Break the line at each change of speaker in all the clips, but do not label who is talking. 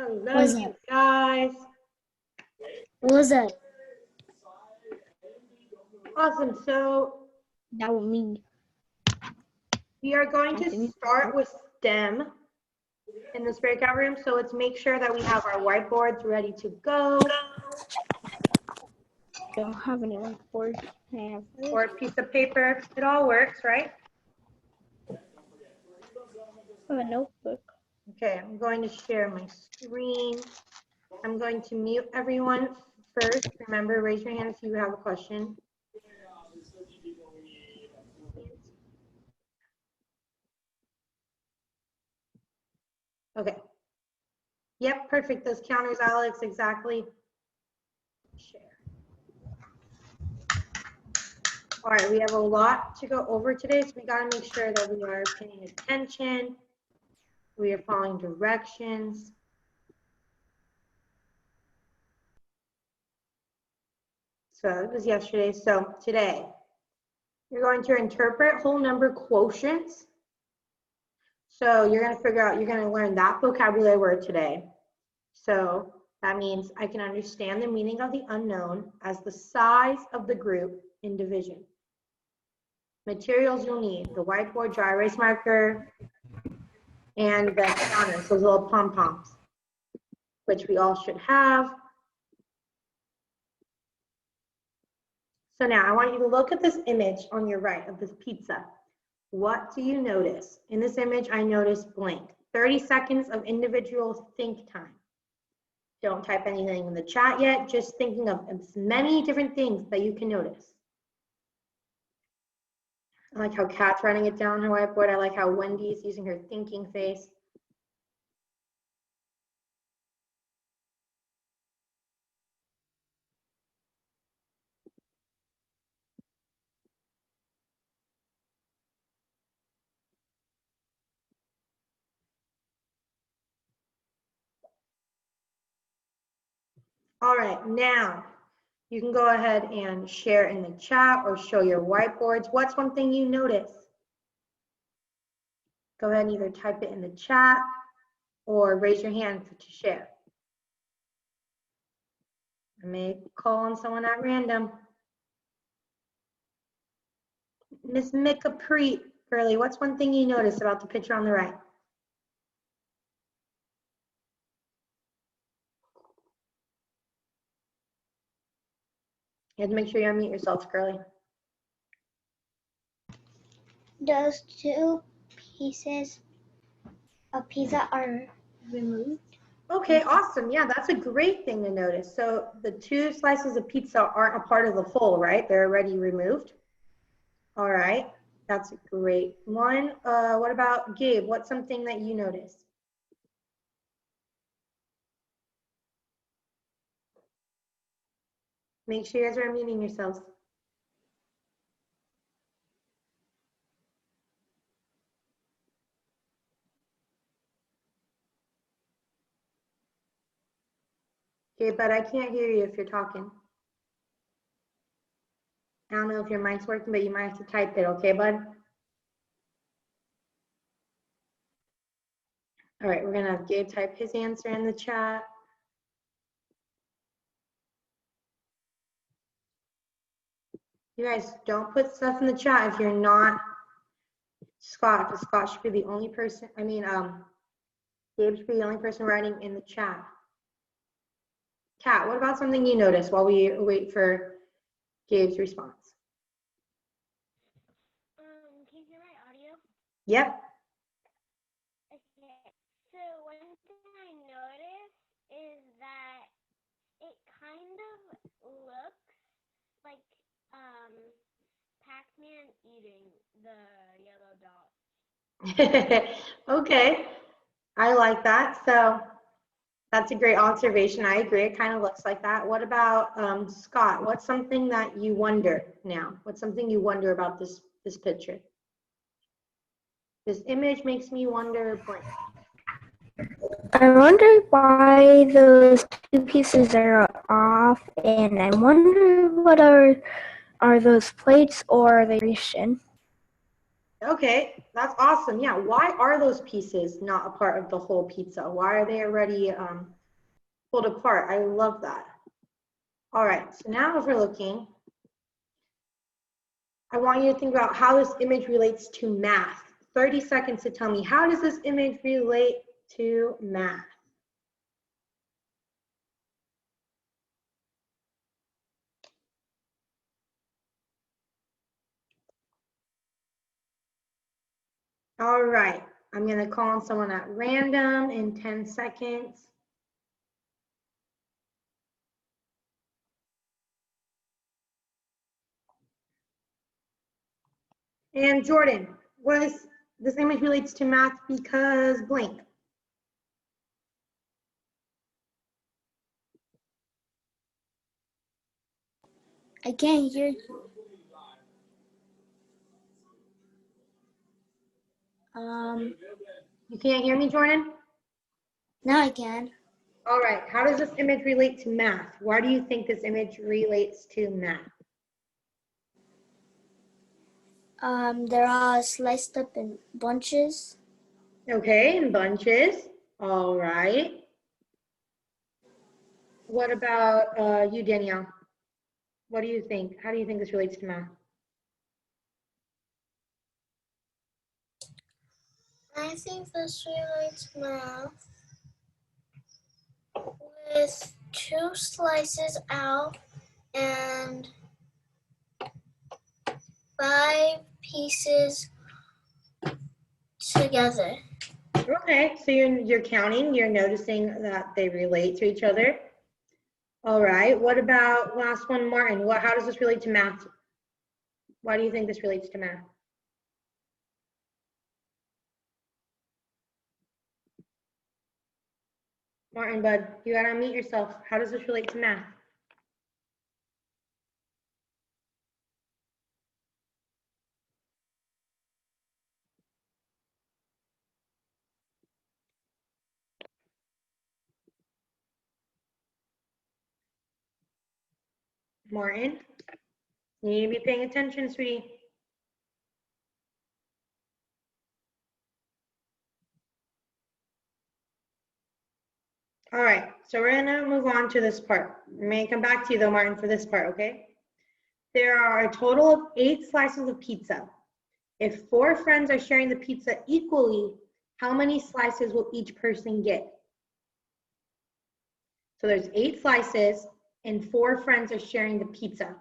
Hello,
What's
you
up?
guys.
What's up?
Awesome. So
That was me.
we are going to start with STEM in this breakout room. So let's make sure that we have our whiteboards ready to go.
Don't have any whiteboard. I have
Or a piece of paper. It all works, right?
a notebook.
Okay, I'm going to share my screen. I'm going to mute everyone first. Remember, raise your hand if you have a question. Okay. Yep, perfect. Those counters, Alex, exactly. Share. All right, we have a lot to go over today, so we got to make sure that we are paying attention. We are following directions. So it was yesterday. So today, you're going to interpret whole number quotients. So you're going to figure out, you're going to learn that vocabulary word today. So that means I can understand the meaning of the unknown as the size of the group in division. Materials you'll need: the whiteboard, dry erase marker, and the counters, those little pom-poms, which we all should have. So now I want you to look at this image on your right of this pizza. What do you notice? In this image, I notice blank. 30 seconds of individual think time. Don't type anything in the chat yet, just thinking of as many different things that you can notice. I like how Kat's writing it down on her whiteboard. I like how Wendy's using her thinking face. All right, now you can go ahead and share in the chat or show your whiteboards. What's one thing you notice? Go ahead and either type it in the chat or raise your hand to share. I may call on someone at random. Miss Mika Preet, girly, what's one thing you notice about the picture on the right? You have to make sure you unmute yourself, girly.
Those two pieces of pizza are removed.
Okay, awesome. Yeah, that's a great thing to notice. So the two slices of pizza aren't a part of the whole, right? They're already removed. All right, that's a great one. What about Gabe? What's something that you noticed? Make sure you guys are unmuting yourselves. Gabe, but I can't hear you if you're talking. I don't know if your mic's working, but you might have to type it, okay, bud? All right, we're gonna have Gabe type his answer in the chat. You guys don't put stuff in the chat if you're not Scott, because Scott should be the only person, Gabe should be the only person writing in the chat. Kat, what about something you noticed while we wait for Gabe's response?
Can you hear my audio?
Yep.
Okay. So one thing I noticed is that it kind of looks like Pac-Man eating the yellow dot.
Okay, I like that. So that's a great observation. I agree. It kind of looks like that. What about Scott? What's something that you wonder now? What's something you wonder about this picture? This image makes me wonder blank.
I wonder why those two pieces are off, and I wonder what are those plates or are they Grecian?
Okay, that's awesome. Yeah, why are those pieces not a part of the whole pizza? Why are they already pulled apart? I love that. All right, so now if we're looking, I want you to think about how this image relates to math. 30 seconds to tell me, how does this image relate to math? All right, I'm gonna call on someone at random in 10 seconds. And Jordan, what is this image relates to math because blank?
I can't hear you.
You can't hear me, Jordan?
Now I can.
All right, how does this image relate to math? Why do you think this image relates to math?
They're all sliced up in bunches.
Okay, in bunches. All right. What about you, Danielle? What do you think? How do you think this relates to math?
I think this relates math with 2 slices out and 5 pieces together.
Okay, so you're counting, you're noticing that they relate to each other. All right, what about last one, Martin? How does this relate to math? Why do you think this relates to math? Martin, bud, you gotta unmute yourself. How does this relate to math? Martin, you need to be paying attention, sweetie. All right, so we're gonna move on to this part. I may come back to you though, Martin, for this part, okay? There are a total of 8 slices of pizza. If 4 friends are sharing the pizza equally, how many slices will each person get? So there's 8 slices and 4 friends are sharing the pizza.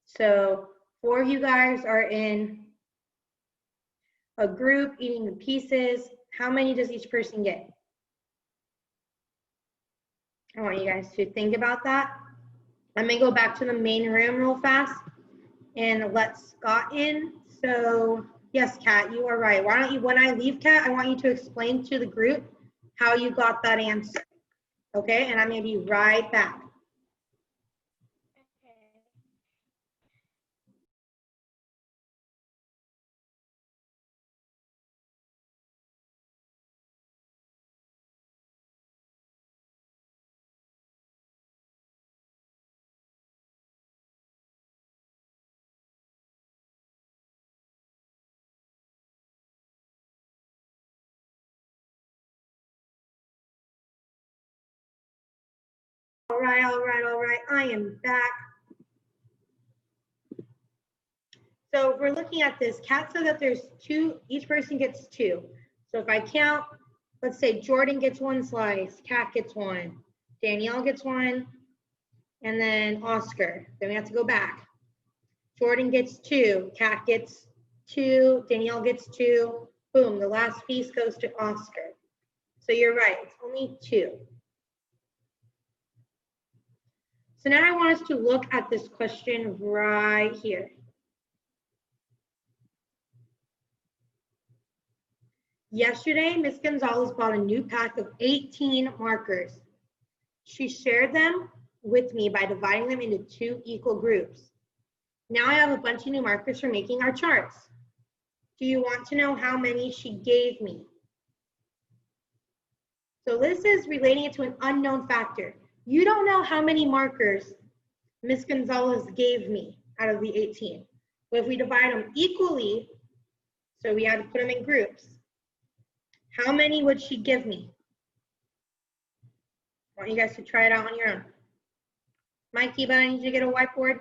So 4 of you guys are in a group eating the pieces. How many does each person get? I want you guys to think about that. I'm gonna go back to the main room real fast and let Scott in. So yes, Kat, you are right. Why don't you, when I leave, Kat, I want you to explain to the group how you got that answer. Okay, and I'm gonna be right back. All right. I am back. So if we're looking at this, Kat said that there's 2, each person gets 2. So if I count, let's say Jordan gets 1 slice, Kat gets 1, Danielle gets 1, and then Oscar. Then we have to go back. Jordan gets 2, Kat gets 2, Danielle gets 2. Boom, the last piece goes to Oscar. So you're right, it's only 2. So now I want us to look at this question right here. Yesterday, Ms. Gonzalez bought a new pack of 18 markers. She shared them with me by dividing them into 2 equal groups. Now I have a bunch of new markers for making our charts. Do you want to know how many she gave me? So this is relating it to an unknown factor. You don't know how many markers Ms. Gonzalez gave me out of the 18. But if we divide them equally, So we had to put them in groups. How many would she give me? I want you guys to try it out on your own. Mikey, but I need you to get a whiteboard.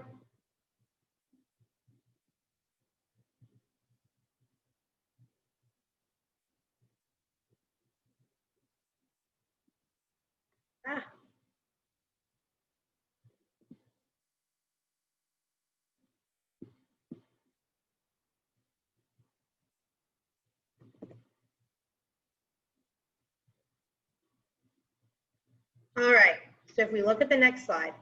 Ah. All right, so if we look at the next slide,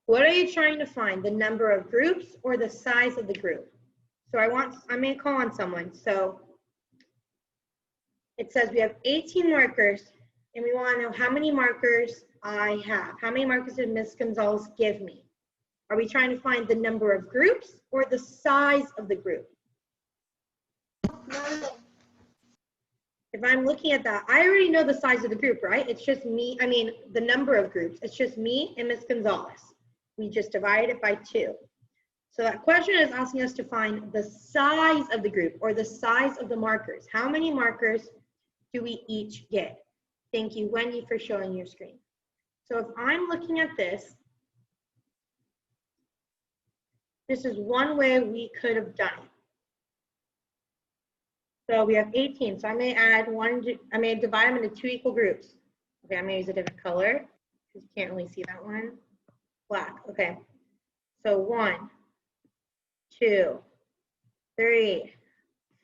what are you trying to find? The number of groups or the size of the group? So I'm going to call on someone. So it says we have 18 markers and we want to know how many markers I have. How many markers did Ms. Gonzalez give me? Are we trying to find the number of groups or the size of the group? If I'm looking at that, I already know the size of the group, right? It's just me, the number of groups. It's just me and Ms. Gonzalez. We just divided it by 2. So that question is asking us to find the size of the group or the size of the markers. How many markers do we each get? Thank you, Wendy, for showing your screen. So if I'm looking at this, this is one way we could have done it. So we have 18, so I may add I may divide them into 2 equal groups. Okay, I'm gonna use a different color, because you can't really see that one. Black, okay. So 1, 2, 3,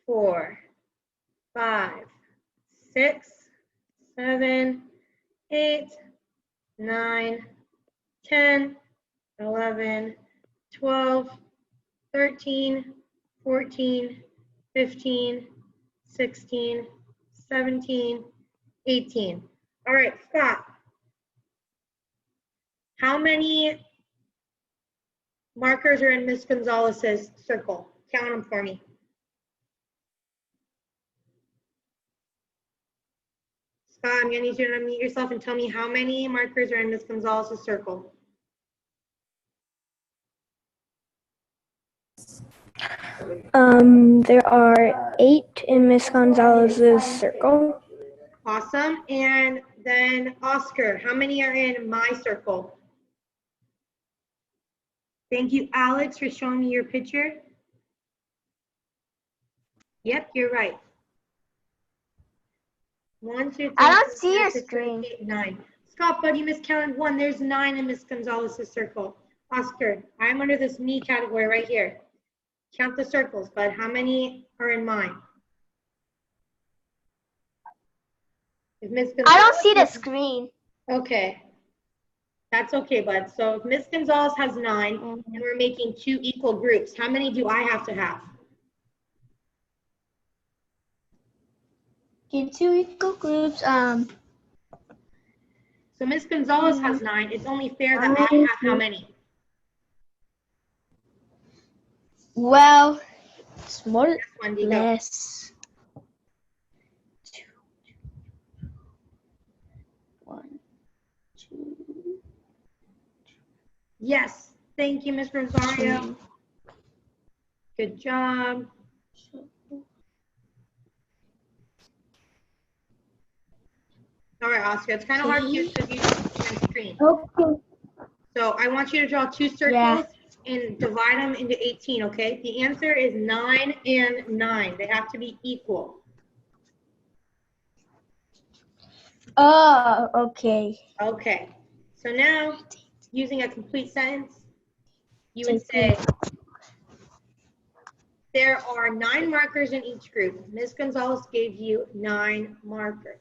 4, 5, 6, 7, 8, 9, 10, 11, 12, 13, 14, 15, 16, 17, 18. All right, stop. How many markers are in Ms. Gonzalez's circle? Count them for me. Scott, I'm gonna need you to unmute yourself and tell me how many markers are in Ms. Gonzalez's circle.
There are 8 in Miss Gonzalez's circle.
Awesome. And then Oscar, how many are in my circle? Thank you, Alex, for showing me your picture. Yep, you're right. 1, 2, 3,
I don't
4,
see
5,
your
6, 7,
screen.
8, 9. Scott, buddy, miscounted 1. There's 9 in Miss Gonzalez's circle. Oscar, I'm under this me category right here. Count the circles, bud. How many are in mine? If Miss
I don't
Gonzalez
see the screen.
Okay. That's okay, bud. So if Miss Gonzalez has 9 and we're making 2 equal groups, how many do I have to have?
In 2 equal groups,
So Miss Gonzalez has 9. It's only fair that I have how many?
well, it's more
Yes, Wendy, go.
less. 2, 1, 2,
Yes. Thank you, Miss Rosario.
2.
Good job. All right, Oscar. It's kind of hard to because you see my screen.
Okay.
So I want you to draw 2 circles
Yeah.
and divide them into 18, okay? The answer is 9 and 9. They have to be equal.
Oh, okay.
Okay. So now, using a complete sentence, you would say, there are 9 markers in each group. Ms. Gonzalez gave you 9 markers.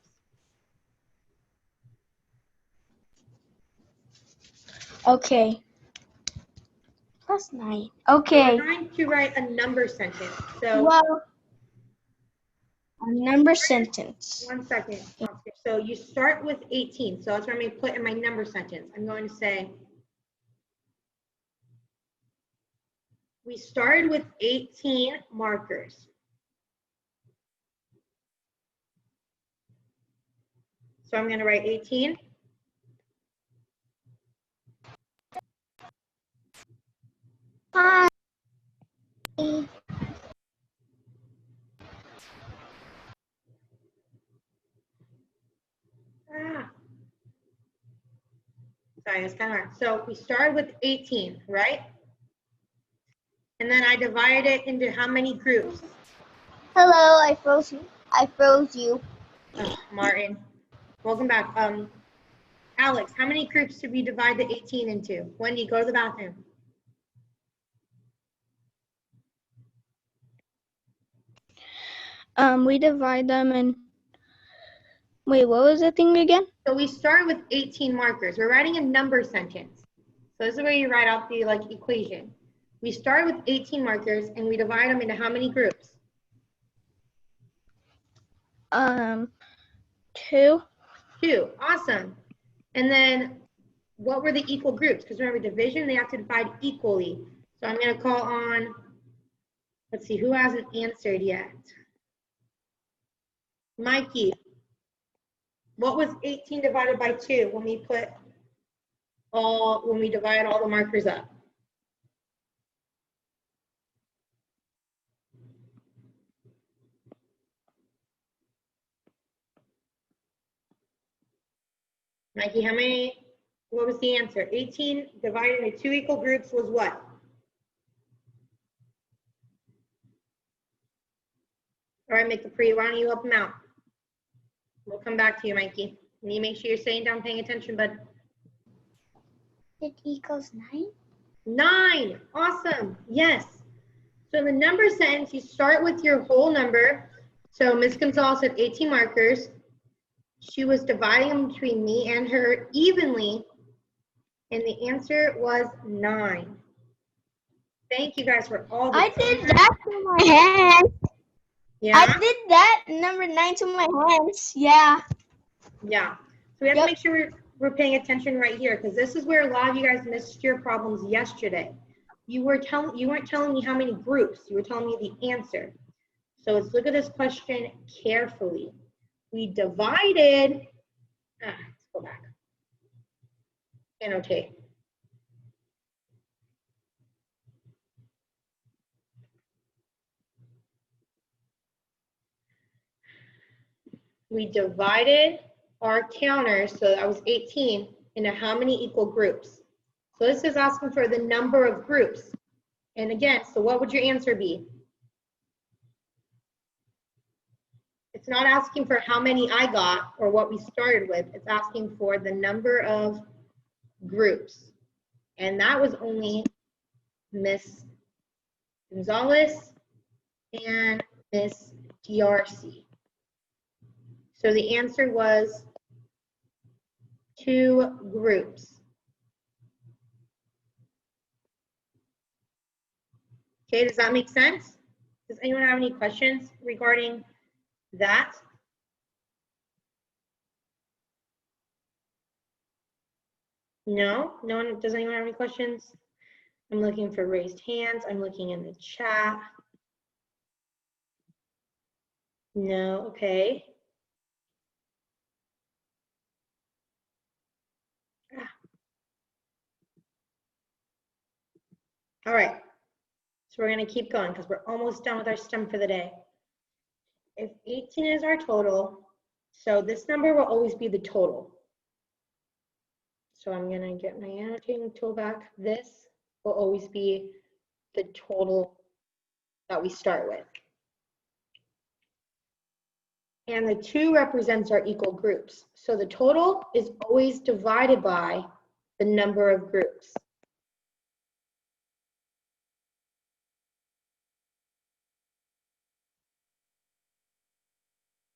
Okay. Plus 9. Okay.
We're trying to write a number sentence. So
Well, a number sentence.
1 second, Oscar. So you start with 18. So that's what I'm going to put in my number sentence. I'm going to say, we started with 18 markers. So I'm going to write 18.
Hi.
right, it's kind of hard. So we started with 18, right? And then I divided it into how many groups?
Hello, I froze you. I froze you.
Oh, Martin, welcome back. Alex, how many groups did we divide the 18 into? Wendy, go to the bathroom.
We divide them in. Wait, what was the thing again?
So we started with 18 markers. We're writing a number sentence. So this is where you write out the equation. We start with 18 markers and we divide them into how many groups?
2.
2. Awesome. And then what were the equal groups? Because remember, division, they have to divide equally. So I'm going to call on, let's see, who hasn't answered yet? Mikey, what was 18 divided by 2 when we divide all the markers up? Mikey, what was the answer? 18 divided into 2 equal groups was what? All right, McCapri, why don't you help him out? We'll come back to you, Mikey. You need to make sure you're sitting down paying attention, bud.
It equals 9?
9, awesome, yes. So in the number sentence, you start with your whole number. So Ms. Gonzalez had 18 markers. She was dividing them between me and her evenly, and the answer was 9. Thank you guys for all the
I did that to my hands.
Yeah?
I did that number 9 to my hands. Yeah.
Yeah. So we have to make sure we're paying attention right here, because this is where a lot of you guys missed your problems yesterday. You weren't telling me how many groups. You were telling me the answer. So let's look at this question carefully. We divided, let's go back. Annotate. We divided our counters, so that was 18, into how many equal groups? So this is asking for the number of groups. And again, so what would your answer be? It's not asking for how many I got or what we started with. It's asking for the number of groups. And that was only Miss Gonzalez and Miss DRC. So the answer was 2 groups. Okay, does that make sense? Does anyone have any questions regarding that? No? No one, does anyone have any questions? I'm looking for raised hands. I'm looking in the chat. No, okay. All right, so we're gonna keep going because we're almost done with our STEM for the day. If 18 is our total, so this number will always be the total. So I'm gonna get my annotating tool back. This will always be the total that we start with. And the 2 represents our equal groups. So the total is always divided by the number of groups.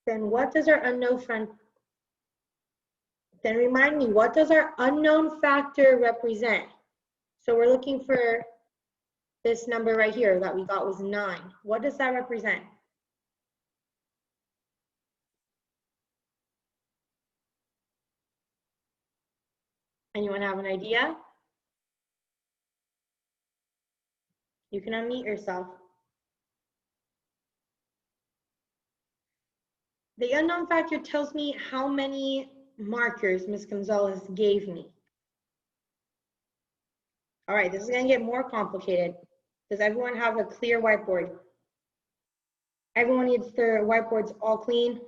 Then what does our unknown then remind me, what does our unknown factor represent? So we're looking for this number right here that we got was 9. What does that represent? Anyone have an idea? You can unmute yourself. The unknown factor tells me how many markers Ms. Gonzalez gave me. All right, this is going to get more complicated. Does everyone have a clear whiteboard? Everyone needs their whiteboards all clean.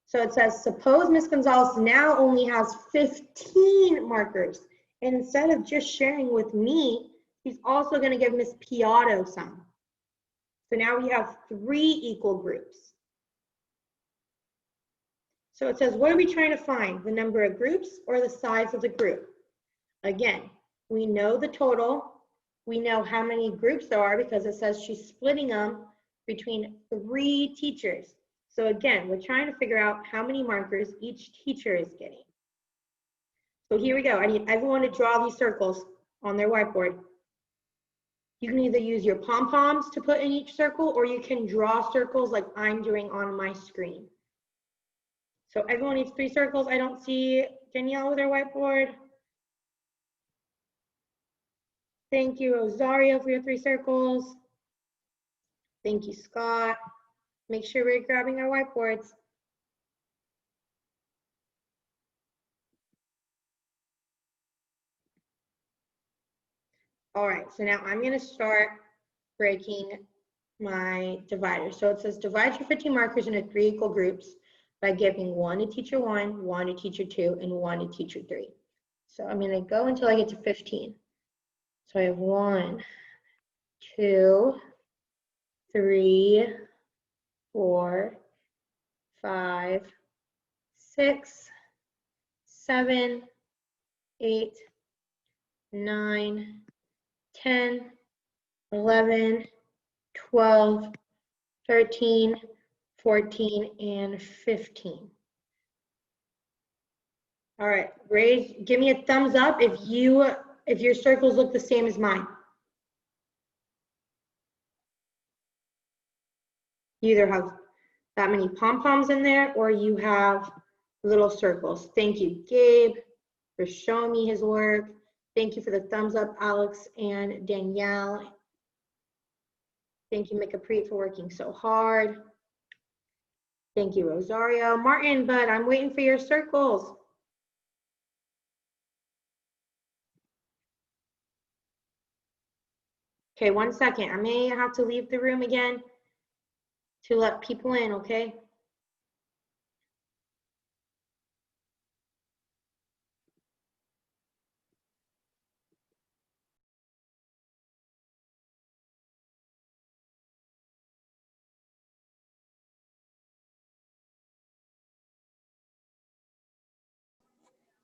So it says, suppose Ms. Gonzalez now only has 15 markers. And instead of just sharing with me, he's also going to give Ms. Piatto some. So now we have 3 equal groups. So it says, what are we trying to find? The number of groups or the size of the group? Again, we know the total. We know how many groups there are because it says she's splitting them between 3 teachers. So again, we're trying to figure out how many markers each teacher is getting. So here we go. I need everyone to draw these circles on their whiteboard. You can either use your pom-poms to put in each circle, or you can draw circles like I'm doing on my screen. So everyone needs 3 circles. I don't see Danielle with her whiteboard. Thank you, Rosario, for your 3 circles. Thank you, Scott. Make sure we're grabbing our whiteboards. All right, so now I'm gonna start breaking my divider. So it says divide your 15 markers into 3 equal groups by giving 1 to teacher 1, 1 to teacher 2, and 1 to teacher 3. So I'm gonna go until I get to 15. So I have 1, 2, 3, 4, 5, 6, 7, 8, 9, 10, 11, 12, 13, 14, and 15. All right, give me a thumbs up if your circles look the same as mine. You either have that many pom-poms in there or you have little circles. Thank you, Gabe, for showing me his work. Thank you for the thumbs up, Alex and Danielle. Thank you, Mikapreet, for working so hard. Thank you, Rosario. Martin, but I'm waiting for your circles. Okay, 1 second. I may have to leave the room again to let people in, okay?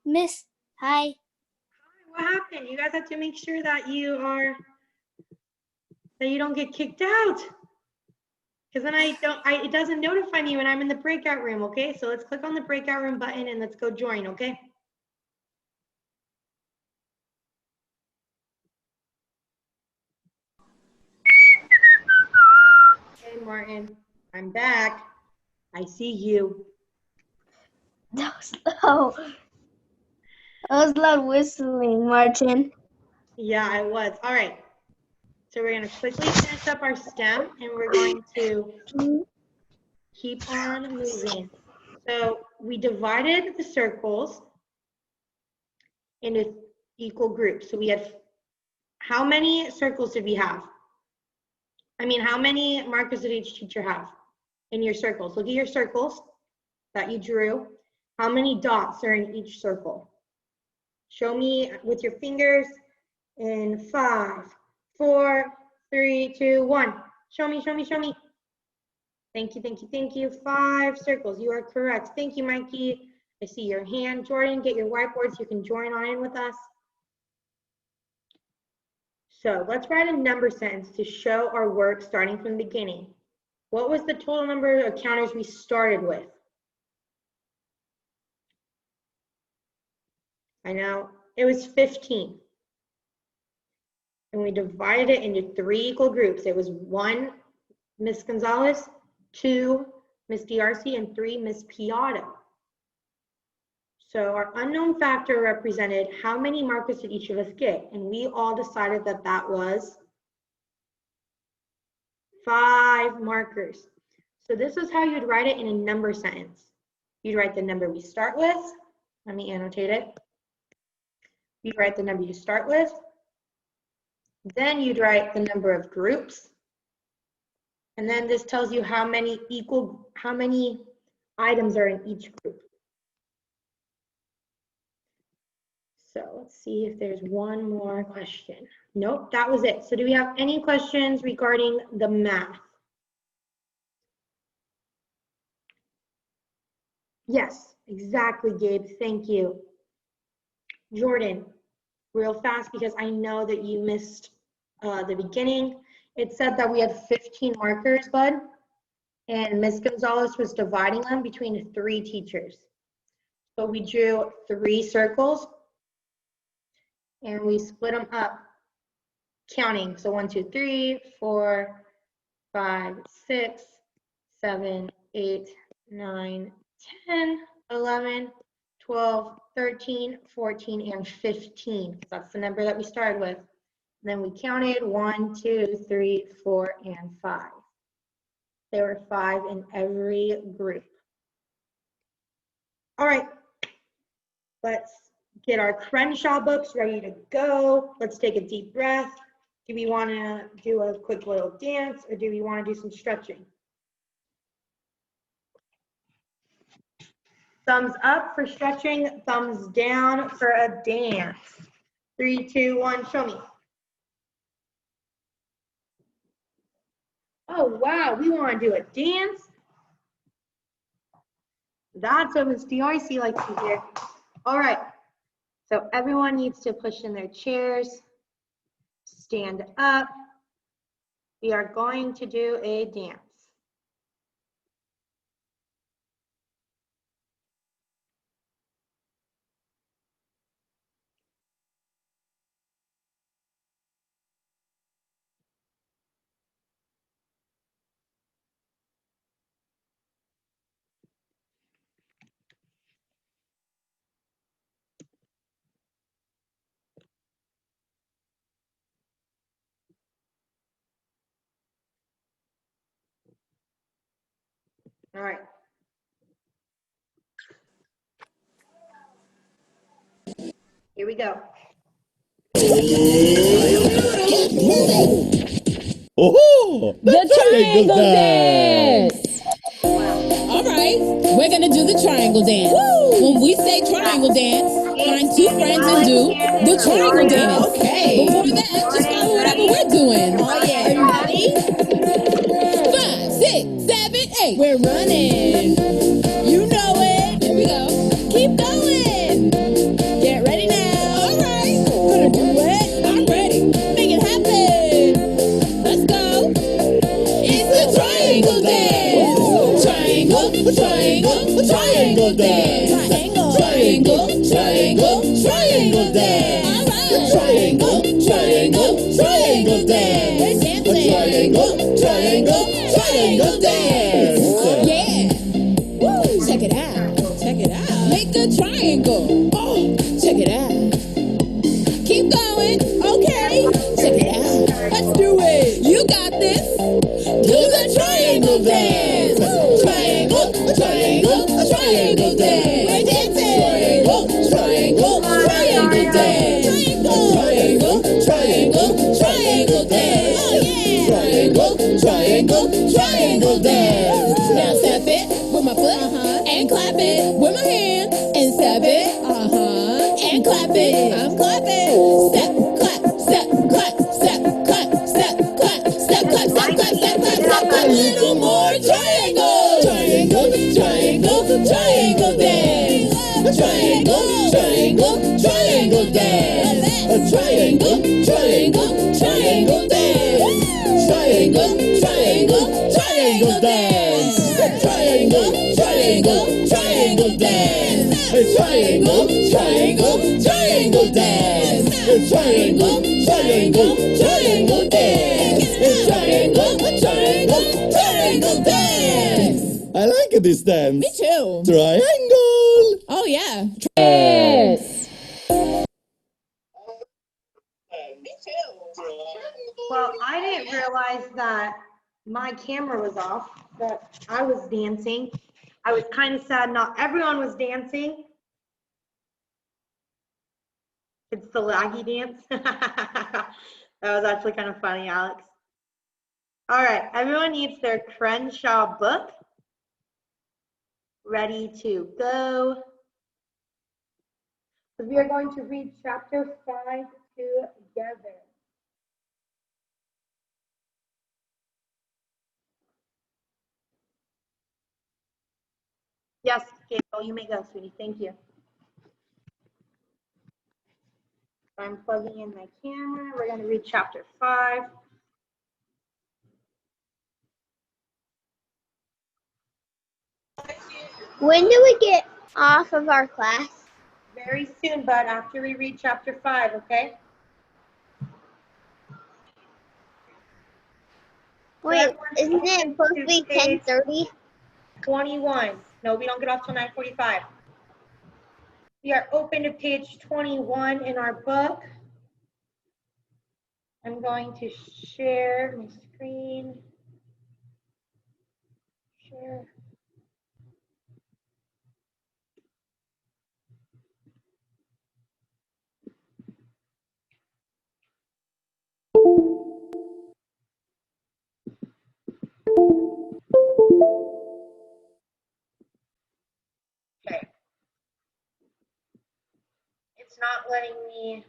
Miss, hi.
What happened? You guys have to make sure that you don't get kicked out. Because then it doesn't notify me when I'm in the breakout room, okay? So let's click on the breakout room button and let's go join, okay? Hey, Martin, I'm back. I see you.
That was loud. That was loud whistling, Martin.
Yeah, I was. All right. So we're going to quickly finish up our stem and we're going to keep on moving. So we divided the circles into equal groups. So we had, how many circles did we have? I mean, how many markers did each teacher have in your circles? Look at your circles that you drew. How many dots are in each circle? Show me with your fingers in 5, 4, 3, 2, 1. Show me, show me, show me. Thank you, thank you, thank you. 5 circles, you are correct. Thank you, Mikey. I see your hand. Jordan, get your whiteboards. You can join on in with us. So let's write a number sentence to show our work starting from the beginning. What was the total number of counters we started with? I know, it was 15. And we divided it into 3 equal groups. It was 1, Miss Gonzalez, 2, Miss D'Arcy, and 3, Miss Piatto. So our unknown factor represented how many markers did each of us get? And we all decided that that was 5 markers. So this is how you'd write it in a number sentence. You'd write the number we start with. Let me annotate it. You'd write the number you start with. Then you'd write the number of groups. And then this tells you how many items are in each group. So let's see if there's one more question. Nope, that was it. So do we have any questions regarding the math? Yes, exactly, Gabe. Thank you. Jordan, real fast, because I know that you missed the beginning. It said that we had 15 markers, bud, and Ms. Gonzalez was dividing them between 3 teachers. So we drew 3 circles, and we split them up, counting. So 1, 2, 3, 4, 5, 6, 7, 8, 9, 10, 11, 12, 13, 14, and 15. That's the number that we started with. And then we counted 1, 2, 3, 4, and 5. There were 5 in every group. All right, let's get our Crenshaw books ready to go. Let's take a deep breath. Do we want to do a quick little dance, or do we want to do some stretching? Thumbs up for stretching, thumbs down for a dance. 3, 2, 1, show me. Oh, wow, we want to do a dance. That's what Ms. DRC likes to hear. All right, so everyone needs to push in their chairs, stand up. We are going to do a dance. All right. Here we go.
Oh, the triangle dance. All right, we're gonna do the triangle dance. Woo! When we say triangle dance, find 2 friends and do the triangle dance. Okay. Before that, just follow whatever we're doing. Oh yeah. Are you ready? 5, 6, 7, 8. We're running. You know it. Here we go. Keep going. Get ready now. All right. Gonna do it. I'm ready. Make it happen. Let's go. It's the triangle dance. Triangle, triangle, triangle dance. Triangle, triangle, triangle dance. All right. Triangle, triangle, triangle dance. We're dancing. Triangle, triangle, triangle dance. Yeah. Woo. Check it out. Check it out. Make a triangle. Oh, check it out. Keep going. Okay. Check it out. Let's do it. You got this. Do the triangle dance. Triangle, triangle, triangle dance. We're dancing. Triangle, triangle, triangle dance. Triangle, triangle, triangle dance. Oh yeah. Triangle, triangle, triangle dance. Now step it with my foot, and clap it with my hand, and step it, and clap it. I'm clapping. Step, clap, step, clap, step, clap, step, clap, step, clap, step, clap, step, clap, step, clap. A little more triangle. Triangle, triangle, triangle dance. Triangle, triangle, triangle dance. A triangle, triangle, triangle dance. Triangle, triangle, triangle dance. Triangle, triangle, triangle dance. Triangle, triangle, triangle dance. Triangle, triangle, triangle dance. Triangle, triangle, triangle dance. I like this dance. Me too. Triangle. Oh yeah. Yes.
Well, I didn't realize that my camera was off, that I was dancing. I was kind of sad not everyone was dancing. It's the laggy dance. That was actually kind of funny, Alex. All right, everyone needs their Crenshaw book ready to go. We are going to read chapter 5 together. Yes, Gabriel, you may go, sweetie. Thank you. I'm plugging in my camera. We're going to read chapter 5.
When do we get off of our class?
Very soon, bud, after we read chapter 5, okay?
Wait, isn't it supposed to be 10:30?
21. No, we don't get off till 9:45. We are open to page 21 in our book. I'm going to share my screen. Share. Okay. It's not letting me.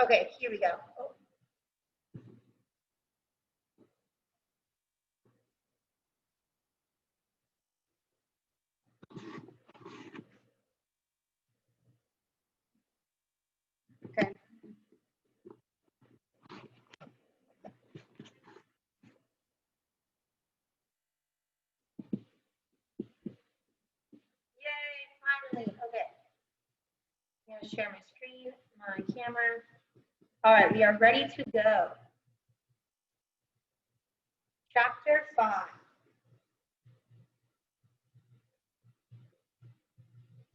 Okay, here we go. Oh. Okay. Yay, finally. Okay. I'm going to share my screen, my camera. All right, we are ready to go. Chapter 5.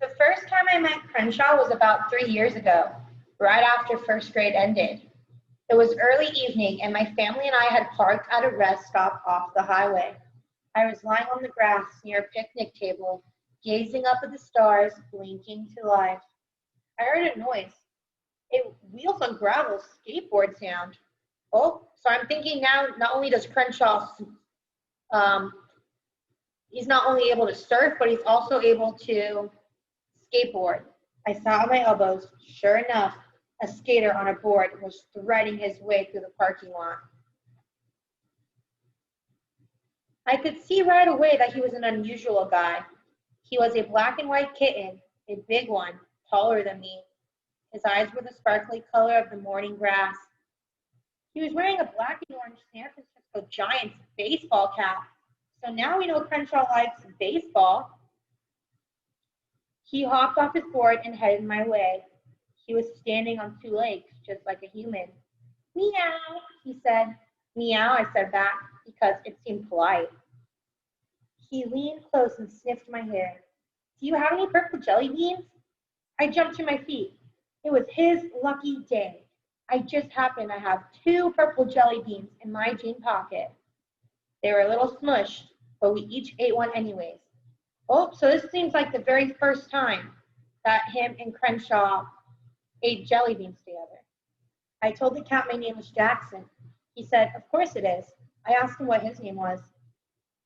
The first time I met Crenshaw was about 3 years ago, right after first grade ended. It was early evening, and my family and I had parked at a rest stop off the highway. I was lying on the grass near a picnic table, gazing up at the stars, blinking to life. I heard a noise. A wheels on gravel skateboard sound. Oh, so I'm thinking now, not only does Crenshaw, he's not only able to surf, but he's also able to skateboard. I sat on my elbows. Sure enough, a skater on a board was threading his way through the parking lot. I could see right away that he was an unusual guy. He was a black and white kitten, a big one, taller than me. His eyes were the sparkly color of the morning grass. He was wearing a black and orange San Francisco Giants baseball cap. So now we know Crenshaw likes baseball. He hopped off his board and headed my way. He was standing on 2 legs, just like a human. Meow, he said. Meow, I said back, because it seemed polite. He leaned close and sniffed my hair. Do you have any purple jelly beans? I jumped to my feet. It was his lucky day. I just happened to have 2 purple jelly beans in my jean pocket. They were a little smushed, but we each ate one anyways. Oh, so this seems like the very first time that him and Crenshaw ate jelly beans together. I told the cat my name was Jackson. He said, of course it is. I asked him what his name was.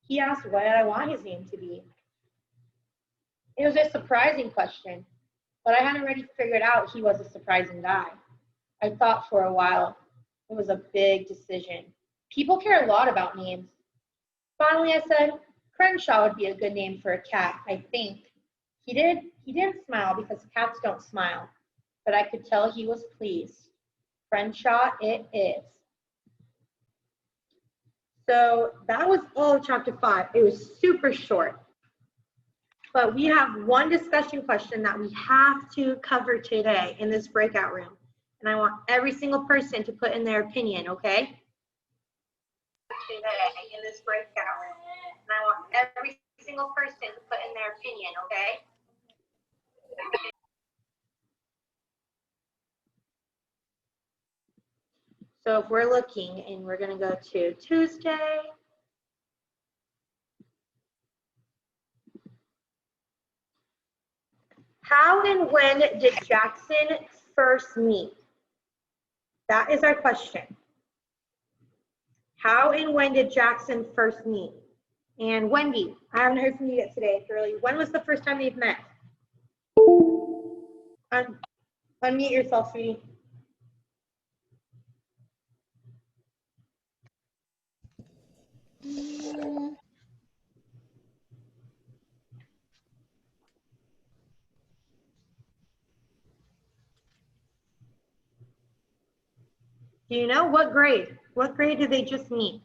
He asked what I want his name to be. It was a surprising question, but I had already figured out he was a surprising guy. I thought for a while. It was a big decision. People care a lot about names. Finally, I said, Crenshaw would be a good name for a cat, I think. He didn't smile because cats don't smile, but I could tell he was pleased. Crenshaw it is. So that was all of chapter 5. It was super short. But we have one discussion question that we have to cover today in this breakout room. And I want every single person to put in their opinion, okay? Today in this breakout room. And I want every single person to put in their opinion, okay? So if we're looking, and we're going to go to Tuesday. How and when did Jackson first meet? That is our question. How and when did Jackson first meet? And Wendy, I haven't heard from you yet today, girlie. When was the first time they've met? Unmute yourself, sweetie. Do you know what grade? What grade did they just meet?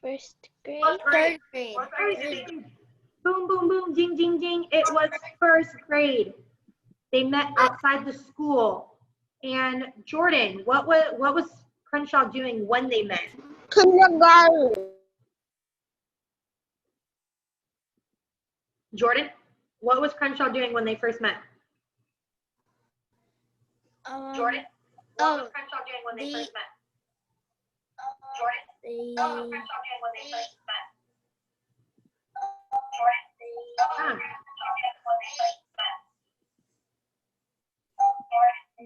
First grade.
Third grade.
What grade did they meet? Boom, boom, boom, ding, ding, ding. It was first grade. They met outside the school. And Jordan, what was Crenshaw doing when they met?
Kindergarten.
Jordan, what was Crenshaw doing when they first met? Jordan, what was Crenshaw doing when they first met? Jordan, what was Crenshaw doing when they first met? Jordan,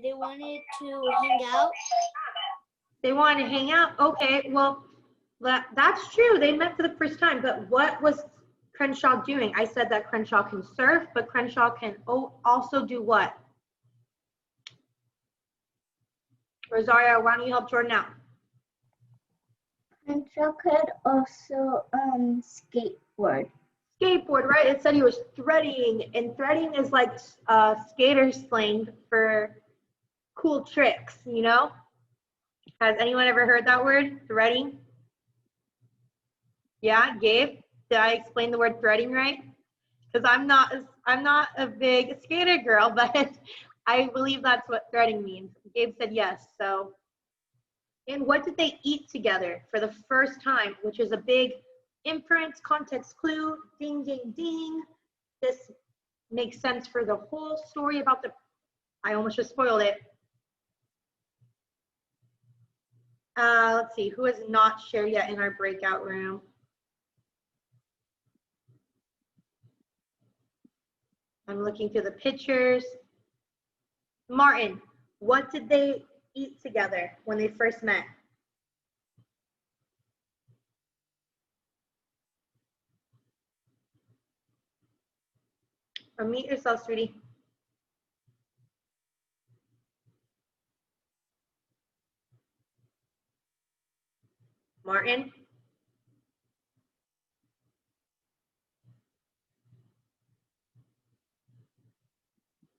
They wanted to hang out.
They wanted to hang out. Okay, well, that's true. They met for the first time, but what was Crenshaw doing? I said that Crenshaw can surf, but Crenshaw can also do what? Rosario, why don't you help Jordan out?
Crenshaw could also skateboard.
Skateboard, right? It said he was threading, and threading is like skater slang for cool tricks, you know? Has anyone ever heard that word, threading? Yeah, Gabe, did I explain the word threading right? Because I'm not a big skater girl, but I believe that's what threading means. Gabe said yes, so. And what did they eat together for the first time, which is a big inference, context clue, ding, ding, ding. This makes sense for the whole story about I almost just spoiled it. Let's see, who has not shared yet in our breakout room? I'm looking through the pictures. Martin, what did they eat together when they first met? Unmute yourself, sweetie. Martin?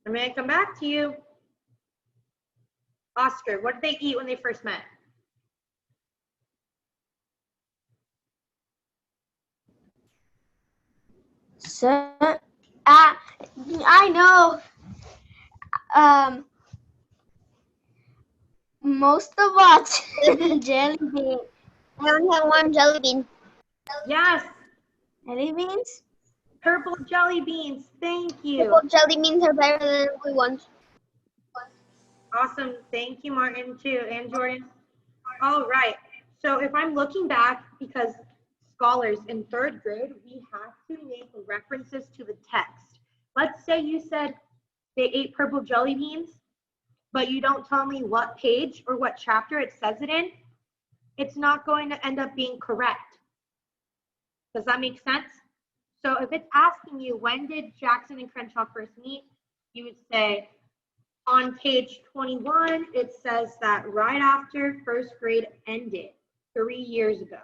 I'm gonna come back to you. Oscar, what did they eat when they first met?
So, I know. Most of us jelly bean.
I only have one jelly bean.
Yes,
Jelly beans?
purple jelly beans. Thank you.
Purple jelly beans are better than blue ones.
Awesome. Thank you, Martin, too, and Jordan. All right. So if I'm looking back, because scholars in third grade, we have to make references to the text. Let's say you said they ate purple jelly beans, but you don't tell me what page or what chapter it says it in. It's not going to end up being correct. Does that make sense? So if it's asking you, when did Jackson and Crenshaw first meet? You would say, on page 21, it says that right after first grade ended 3 years ago.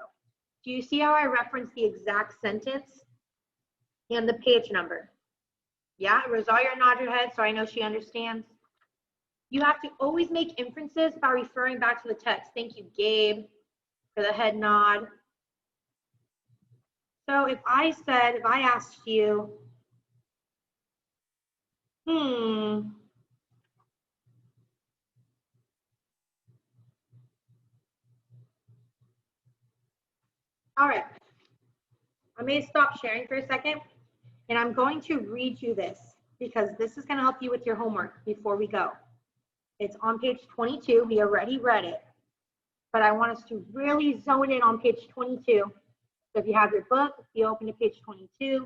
Do you see how I referenced the exact sentence and the page number? Yeah, Rosario nodded her head, so I know she understands. You have to always make inferences by referring back to the text. Thank you, Gabe, for the head nod. So if I asked you, all right, I'm going to stop sharing for a second, and I'm going to read you this because this is going to help you with your homework before we go. It's on page 22. We already read it, but I want us to really zone in on page 22. So if you have your book, if you open to page 22,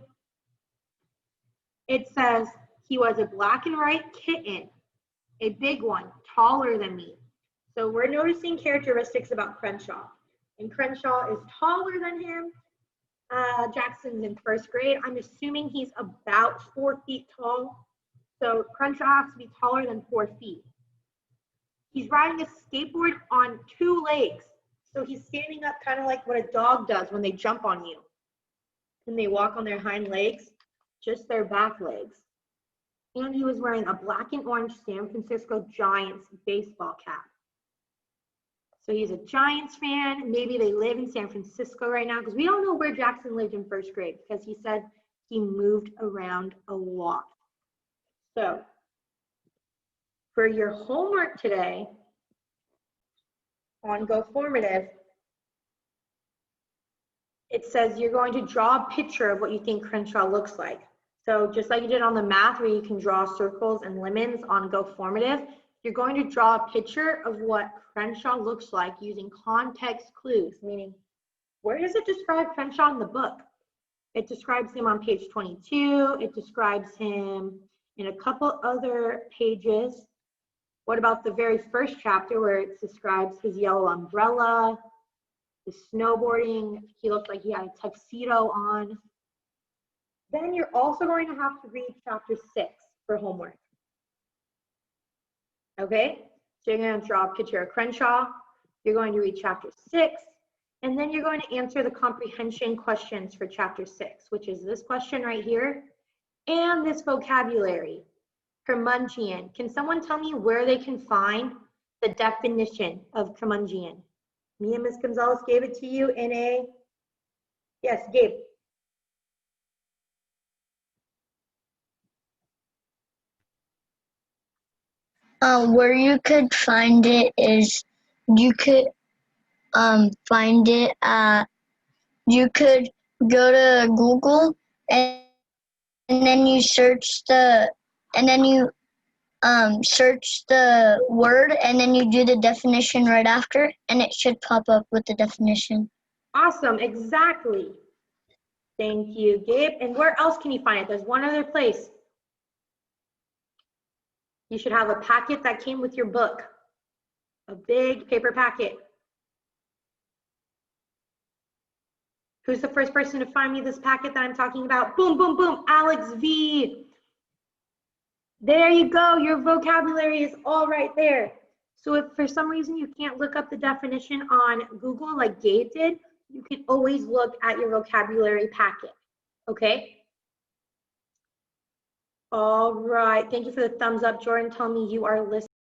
it says, he was a black and white kitten, a big one, taller than me. So we're noticing characteristics about Crenshaw. And Crenshaw is taller than him. Jackson's in first grade. I'm assuming he's about 4 feet tall. So Crenshaw has to be taller than 4 feet. He's riding a skateboard on 2 legs. So he's standing up kind of like what a dog does when they jump on you. And they walk on their hind legs, just their back legs. And he was wearing a black and orange San Francisco Giants baseball cap. So he's a Giants fan. Maybe they live in San Francisco right now, because we don't know where Jackson lived in first grade, because he said he moved around a lot. So for your homework today on Go Formative, it says you're going to draw a picture of what you think Crenshaw looks like. So just like you did on the math, where you can draw circles and lemons on Go Formative, you're going to draw a picture of what Crenshaw looks like using context clues, meaning where does it describe Crenshaw in the book? It describes him on page 22. It describes him in a couple other pages. What about the very first chapter where it describes his yellow umbrella, his snowboarding? He looked like he had a tuxedo on. Then you're also going to have to read chapter 6 for homework. Okay, so you're going to draw a picture of Crenshaw. You're going to read chapter 6, and then you're going to answer the comprehension questions for chapter 6, which is this question right here, and this vocabulary. Curmudgeon. Can someone tell me where they can find the definition of curmudgeon? Me and Ms. Gonzalez gave it to you in a, yes, Gabe.
Where you could find it is you could find it at, you could go to Google and then you search the, and then you search the word and then you do the definition right after, and it should pop up with the definition.
Awesome, exactly. Thank you, Gabe. And where else can you find it? There's one other place. You should have a packet that came with your book, a big paper packet. Who's the first person to find me this packet that I'm talking about? Boom, boom, boom, Alex V. There you go, your vocabulary is all right there. So if for some reason you can't look up the definition on Google like Gabe did, you can always look at your vocabulary packet, okay? All right, thank you for the thumbs up. Jordan, tell me you are listening.